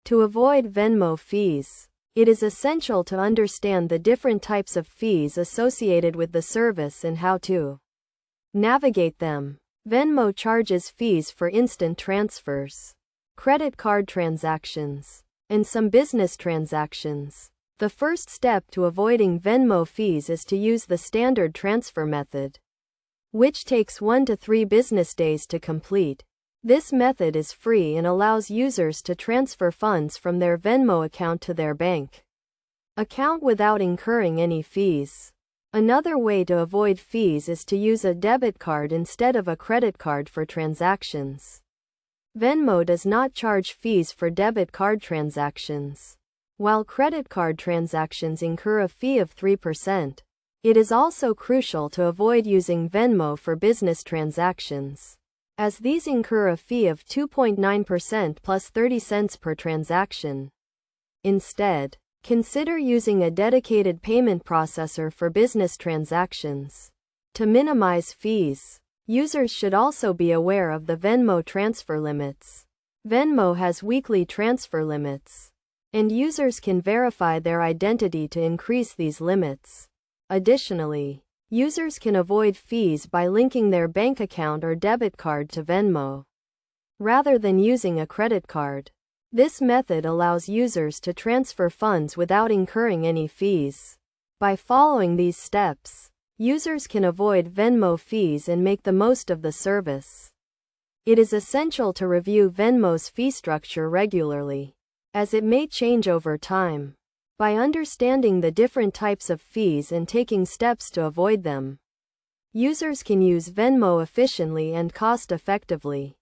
To avoid Venmo fees, it is essential to understand the different types of fees associated with the service and how to navigate them. Venmo charges fees for instant transfers, credit card transactions, and some business transactions. The first step to avoiding Venmo fees is to use the standard transfer method, which takes 1 to 3 business days to complete. This method is free and allows users to transfer funds from their Venmo account to their bank account without incurring any fees. Another way to avoid fees is to use a debit card instead of a credit card for transactions. Venmo does not charge fees for debit card transactions, while credit card transactions incur a fee of 3%. It is also crucial to avoid using Venmo for business transactions, as these incur a fee of 2.9% plus 30 cents per transaction. Instead, consider using a dedicated payment processor for business transactions. To minimize fees, users should also be aware of the Venmo transfer limits. Venmo has weekly transfer limits, and users can verify their identity to increase these limits. Additionally, users can avoid fees by linking their bank account or debit card to Venmo, rather than using a credit card. This method allows users to transfer funds without incurring any fees. By following these steps, users can avoid Venmo fees and make the most of the service. It is essential to review Venmo's fee structure regularly, as it may change over time. By understanding the different types of fees and taking steps to avoid them, users can use Venmo efficiently and cost-effectively.